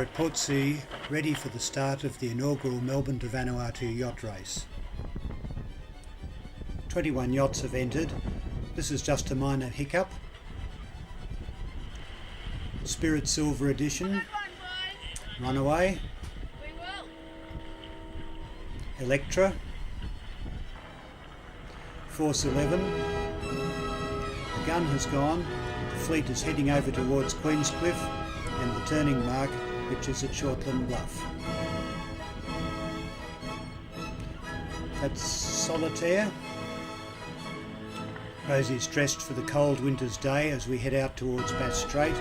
We're at Port Vila, ready for the start of the inaugural Melbourne to Vanuatu yacht race. 21 yachts have entered. This is just a minor hiccup. Spirit Silver Edition, Runaway, Electra, Force 11. The gun has gone. The fleet is heading over towards Queenscliff and the turning mark, which is at Shortland Bluff. That's Solitaire. Rosie's dressed for the cold winter's day as we head out towards Bass Strait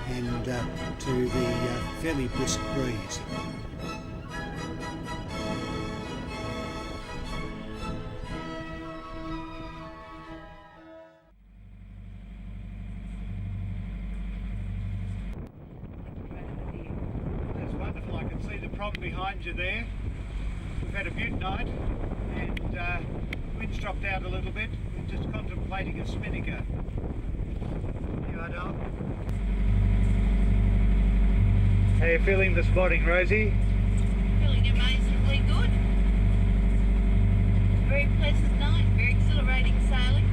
and to the fairly brisk breeze. That's wonderful. I can see the prom behind you there. We've had a beaut night and wind's dropped out a little bit. We're just contemplating a spinnaker. Here I know. How are you feeling this morning, Rosie? Feeling amazingly good. Very pleasant night, very exhilarating sailing.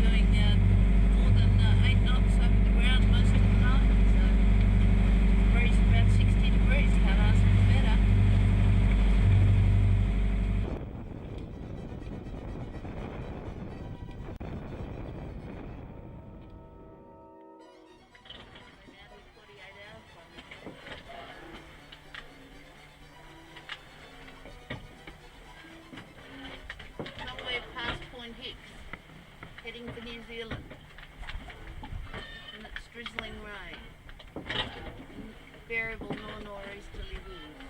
Doing more than 8 knots over the ground most of the night, so the breeze is about 60 degrees, can't ask for better. Somewhere past Point Hicks, heading for New Zealand, and it's drizzling rain, and variable northeasterly winds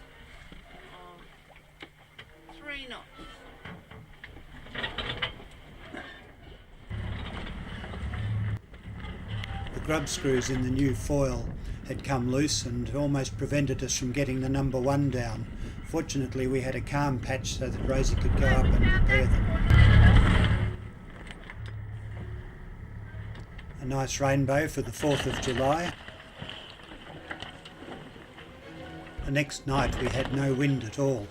of 3 knots. The grub screws in the new foil had come loose and almost prevented us from getting the number 1 down. Fortunately, we had a calm patch so that Rosie could go up and repair them. A nice rainbow for the 4th of July. The next night we had no wind at all.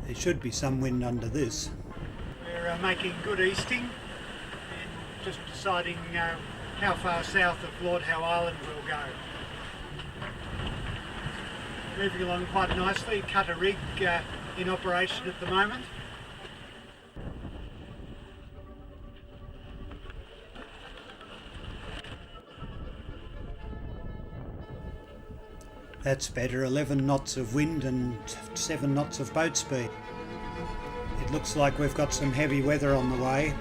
There should be some wind under this. We're making good easting and just deciding how far south of Lord Howe Island we'll go. Moving along quite nicely, cutter rig in operation at the moment. That's better, 11 knots of wind and 7 knots of boat speed. It looks like we've got some heavy weather on the way.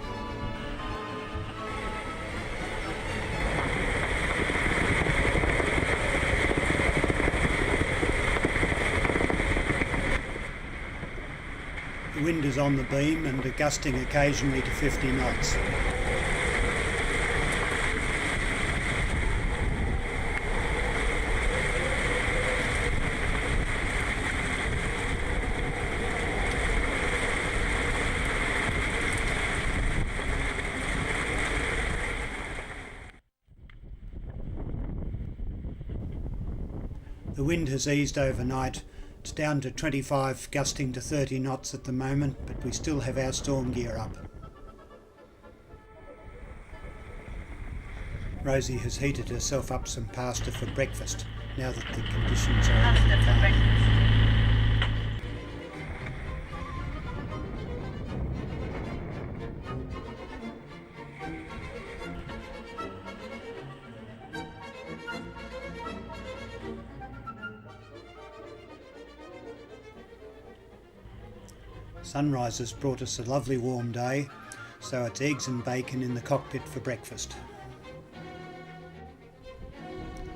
The wind is on the beam and gusting occasionally to 50 knots. The wind has eased overnight. It's down to 25, gusting to 30 knots at the moment, but we still have our storm gear up. Rosie has heated herself up some pasta for breakfast now that the conditions are Pasta for breakfast. Sunrise has brought us a lovely warm day, so it's eggs and bacon in the cockpit for breakfast.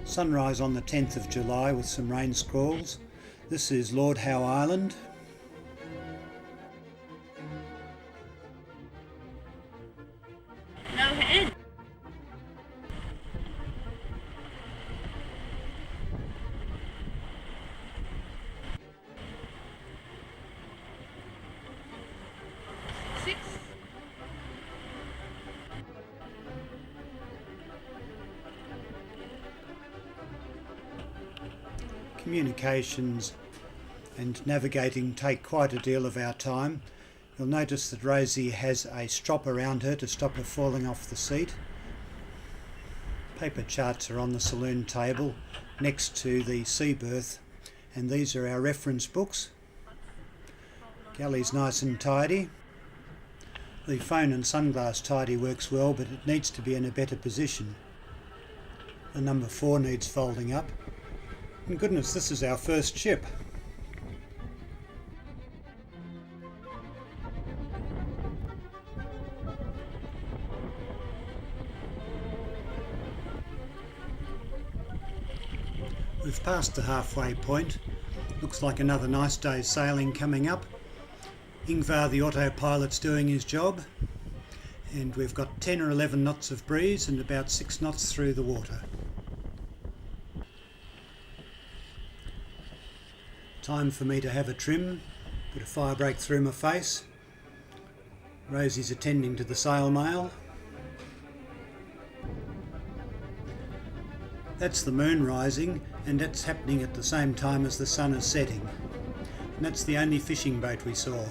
Sunrise on the 10th of July with some rain squalls. This is Lord Howe Island. No hand. Communications and navigating take quite a deal of our time. You'll notice that Rosie has a strop around her to stop her falling off the seat. Paper charts are on the saloon table next to the sea berth, and these are our reference books. Galley's nice and tidy. The phone and sunglass tidy works well, but it needs to be in a better position. The number 4 needs folding up. And goodness, this is our first ship. We've passed the halfway point. Looks like another nice day's sailing coming up. Ingvar, the autopilot's doing his job, and we've got 10 or 11 knots of breeze and about 6 knots through the water. Time for me to have a trim, put a fire break through my face. Rosie's attending to the sail mail. That's the moon rising, and that's happening at the same time as the sun is setting. And that's the only fishing boat we saw.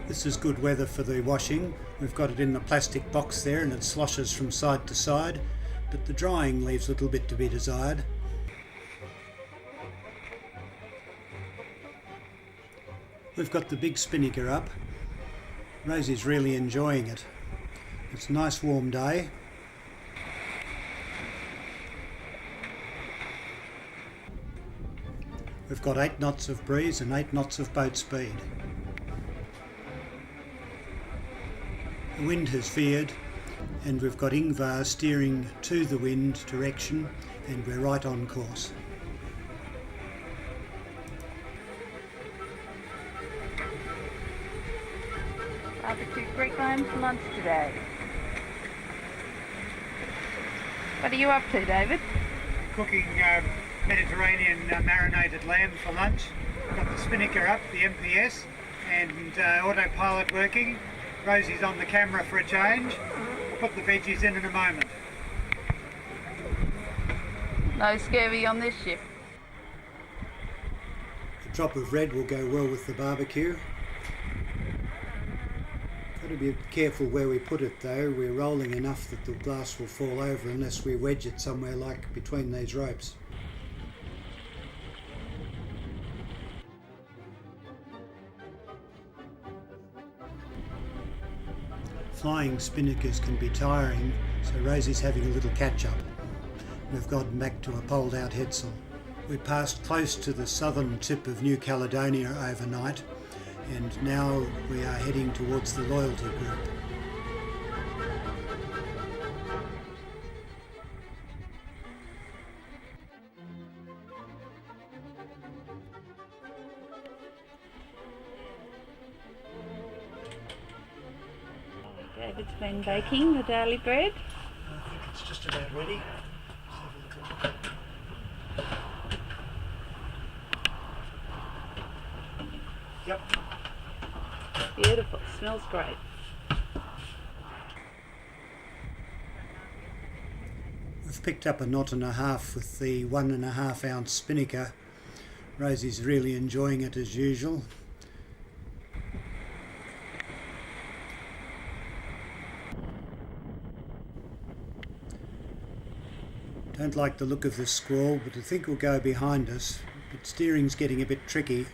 This is good weather for the washing. We've got it in the plastic box there and it sloshes from side to side, but the drying leaves a little bit to be desired. We've got the big spinnaker up. Rosie's really enjoying it. It's a nice warm day. We've got 8 knots of breeze and 8 knots of boat speed. The wind has veered and we've got Ingvar steering to the wind direction, and we're right on course. Barbecue Greek lamb for lunch today. What are you up to, David? Cooking Mediterranean marinated lamb for lunch. Got the spinnaker up, the MPS, and autopilot working. Rosie's on the camera for a change. We'll put the veggies in a moment. No scurvy on this ship. A drop of red will go well with the barbecue. Got to be careful where we put it though. We're rolling enough that the glass will fall over unless we wedge it somewhere like between these ropes. Flying spinnakers can be tiring, so Rosie's having a little catch up. We've gotten back to a poled out headsail. We passed close to the southern tip of New Caledonia overnight, and now we are heading towards the Loyalty Group. David's been baking the daily bread. I think it's just about ready. Yep. Beautiful, smells great. We've picked up a knot and a half with the 1.5 ounce spinnaker. Rosie's really enjoying it as usual. Don't like the look of this squall, but I think we'll go behind us. But steering's getting a bit tricky.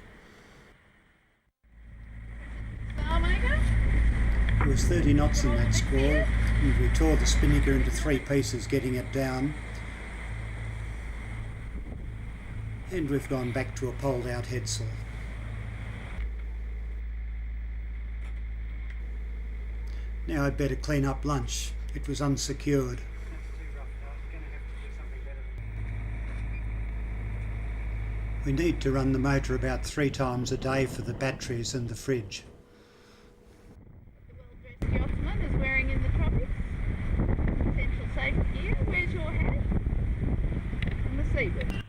There was 30 knots in that squall, and we tore the spinnaker into 3 pieces getting it down. And we've gone back to a poled out headsail. Now I'd better clean up lunch. It was unsecured. We need to run the motor about 3 times a day for the batteries and the fridge. The well-dressed yachtsman is wearing in the tropics. Essential safety gear. Where's your hat? On the seabird.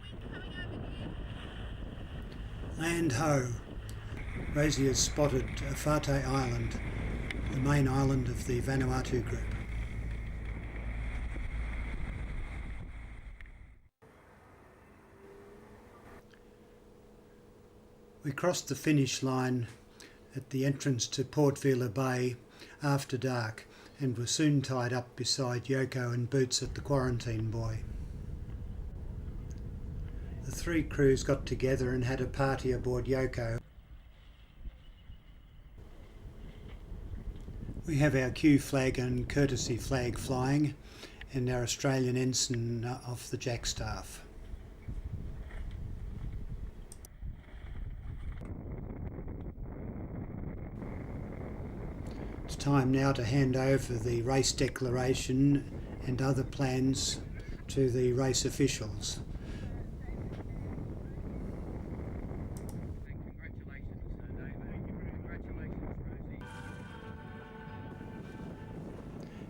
Land ho! Rosie has spotted Fate Island, the main island of the Vanuatu group. We crossed the finish line at the entrance to Port Vila Bay after dark and were soon tied up beside Yoko and Boots at the quarantine buoy. The three crews got together and had a party aboard Yoko. We have our Q flag and courtesy flag flying and our Australian ensign off the jackstaff. It's time now to hand over the race declaration and other plans to the race officials.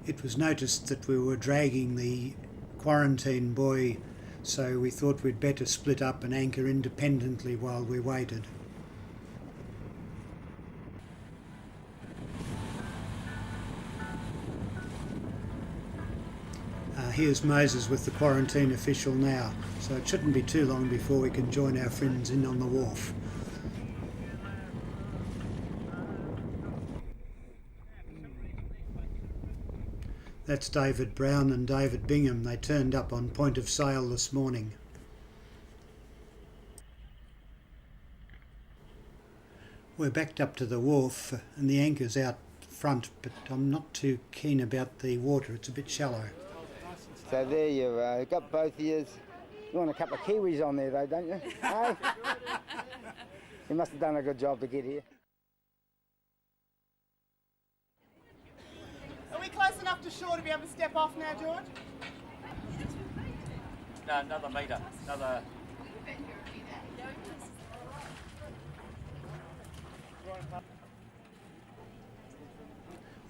It was noticed that we were dragging the quarantine buoy, so we thought we'd better split up and anchor independently while we waited. Here's Moses with the quarantine official now, so it shouldn't be too long before we can join our friends in on the wharf. That's David Brown and David Bingham. They turned up on point of sail this morning. We're backed up to the wharf and the anchor's out front, but I'm not too keen about the water. It's a bit shallow. So there you've got both ears. You want a couple of Kiwis on there though, don't you? Hey? You must have done a good job to get here. Are we close enough to shore to be able to step off now, George? No, another metre. Another.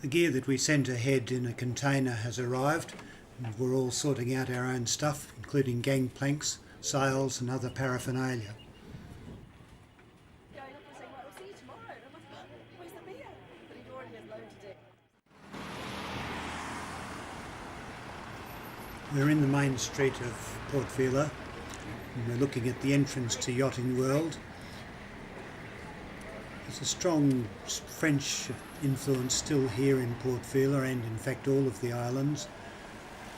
The gear that we sent ahead in a container has arrived, and we're all sorting out our own stuff, including gangplanks, sails and other paraphernalia. We're in the main street of Port Vila and we're looking at the entrance to Yachting World. There's a strong French influence still here in Port Vila and in fact all of the islands.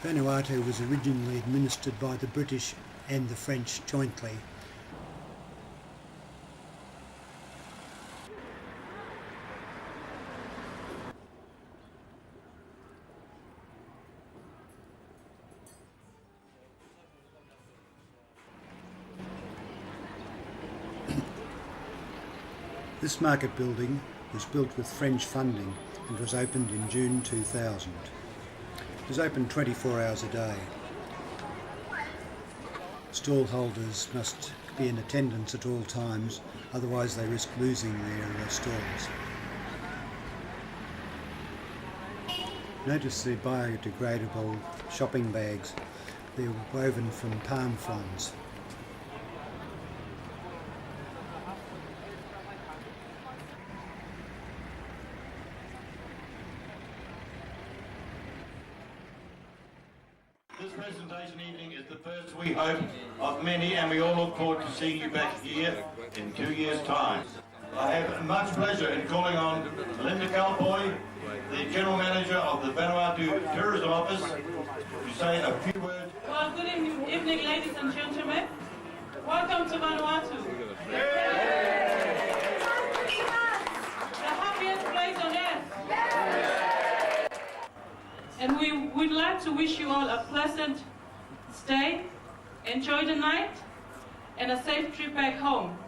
Vanuatu was originally administered by the British and the French jointly. This market building was built with French funding and was opened in June 2000. It is open 24 hours a day. Stall holders must be in attendance at all times, otherwise they risk losing their stalls. Notice the biodegradable shopping bags. They're woven from palm fronds. This presentation evening is the first, we hope, of many, and we all look forward to seeing you back here in 2 years' time. I have much pleasure in calling on Linda Calpoy, the General Manager of the Vanuatu Tourism Office, to say a few words. Well, good evening, ladies and gentlemen. Welcome to Vanuatu. The happiest place on earth. And we would like to wish you all a pleasant stay, enjoy the night, and a safe trip back home.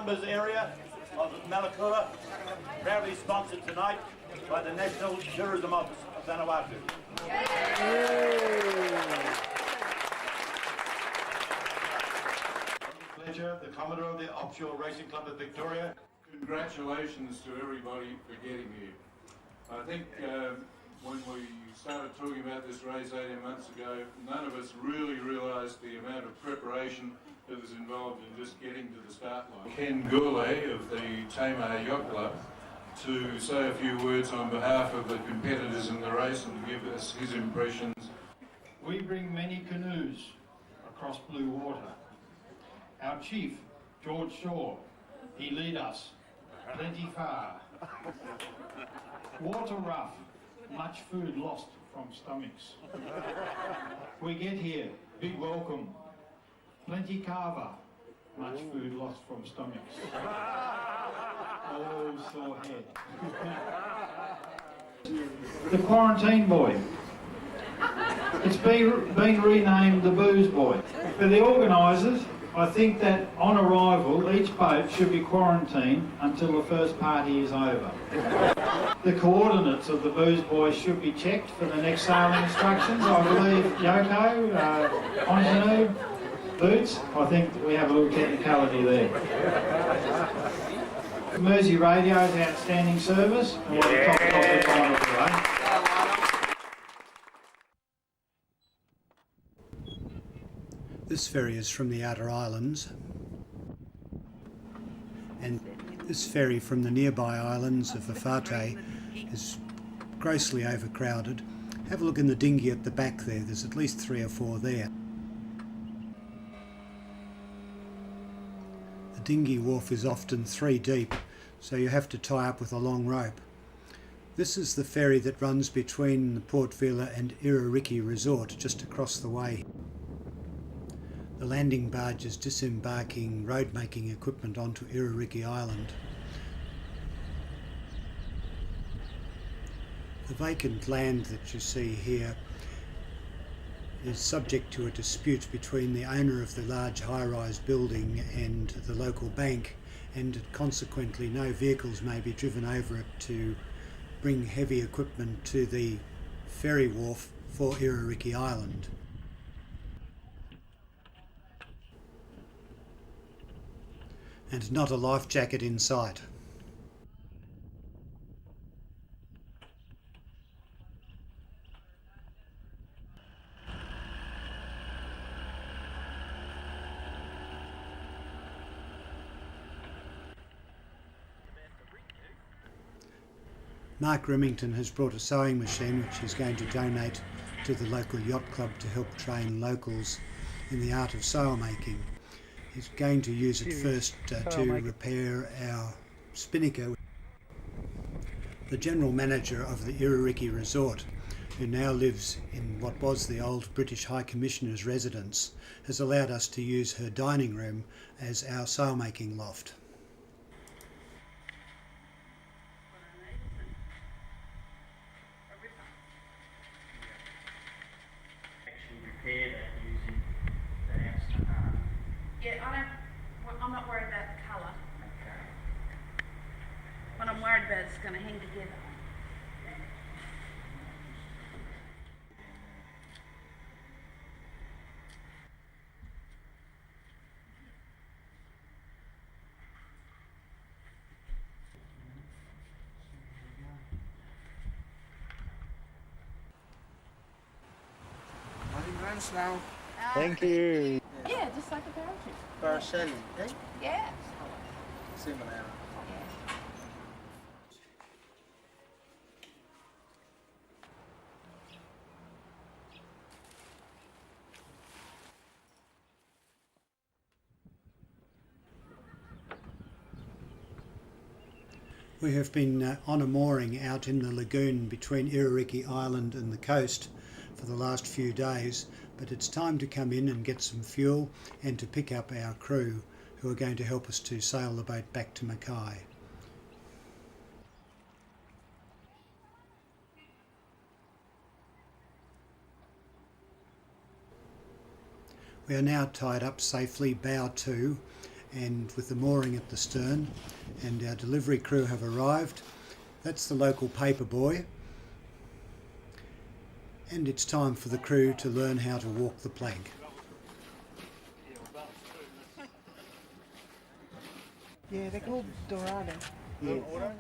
Numbers area of Malakura, proudly sponsored tonight by the National Tourism Office of Vanuatu. Pleasure, the Commodore of the Offshore Racing Club of Victoria. Congratulations to everybody for getting here. I think when we started talking about this race 18 months ago, none of us really realised the amount of preparation that was involved in just getting to the start line. Ken Gourlay of the Tamar Yacht Club to say a few words on behalf of the competitors in the race and to give us his impressions. We bring many canoes across blue water. Our chief, George Shaw, he lead us plenty far. Water rough, much food lost from stomachs. We get here, big welcome. Plenty carver, much food lost from stomachs. Oh, sore head. The quarantine boy. It's been renamed the booze boy. For the organisers, I think that on arrival, each boat should be quarantined until the first party is over. The coordinates of the booze boy should be checked for the next sailing instructions. I believe Yoko, Ingenue, Boots, I think we have a little technicality there. Mersey Radio's outstanding service, and one of the top topics on of the day. This ferry is from the outer islands, and this ferry from the nearby islands of Vanuatu is grossly overcrowded. Have a look in the dinghy at the back there, there's at least 3 or 4 there. The dinghy wharf is often 3 deep, so you have to tie up with a long rope. This is the ferry that runs between the Port Vila and Irariki Resort, just across the way. The landing barge is disembarking road-making equipment onto Irariki Island. The vacant land that you see here is subject to a dispute between the owner of the large high-rise building and the local bank, and consequently no vehicles may be driven over it to bring heavy equipment to the ferry wharf for Irariki Island. And not a life jacket in sight. Mark Remington has brought a sewing machine which he's going to donate to the local yacht club to help train locals in the art of sail making. He's going to use it first to repair our spinnaker. The general manager of the Irariki Resort, who now lives in what was the old British High Commissioner's residence, has allowed us to use her dining room as our sail making loft. Yeah, I'm not worried about the colour. Okay. What I'm worried about is it's going to hang together. Now. Thank you. Yeah, just like a parachute. Parasailing, eh? Yeah. Similar. We have been on a mooring out in the lagoon between Irariki Island and the coast for the last few days, but it's time to come in and get some fuel and to pick up our crew who are going to help us to sail the boat back to Mackay. We are now tied up safely bow to and with the mooring at the stern, and our delivery crew have arrived. That's the local paper boy, and it's time for the crew to learn how to walk the plank. Yeah, they're called Dorado. Yeah.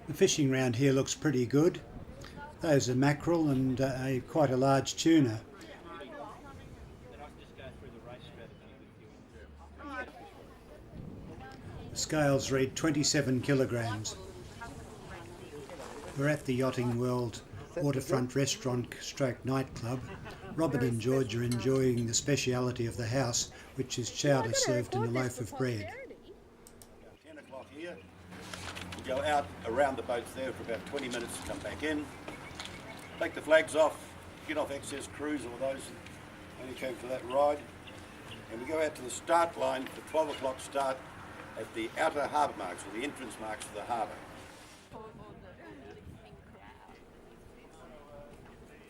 The fishing round here looks pretty good. Those are mackerel and quite a large tuna. The scales read 27 kilograms. We're at the Yachting World Waterfront Restaurant / Nightclub. Robin and George are enjoying the speciality of the house, which is chowder served in a loaf of bread. 10 o'clock here. We go out around the boats there for about 20 minutes to come back in. Take the flags off, get off excess crews or those only came for that ride. And we go out to the start line for 12 o'clock start at the outer harbour marks, or the entrance marks to the harbour.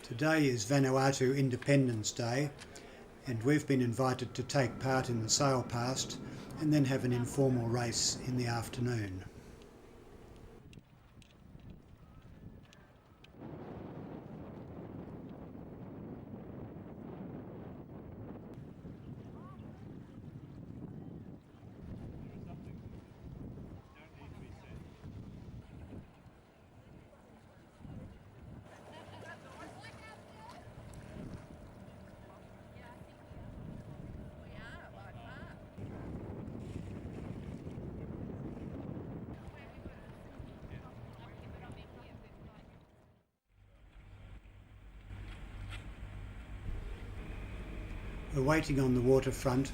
Today is Vanuatu Independence Day, and we've been invited to take part in the sail past and then have an informal race in the afternoon. We're waiting on the waterfront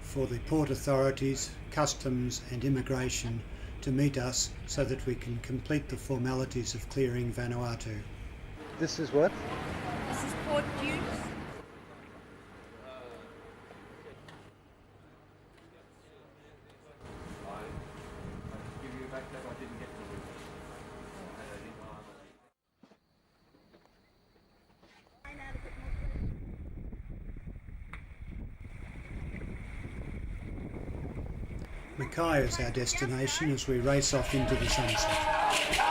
for the port authorities, customs and immigration to meet us so that we can complete the formalities of clearing Vanuatu. This is what? This is Port Vila. Mackay is our destination as we race off into the sunset.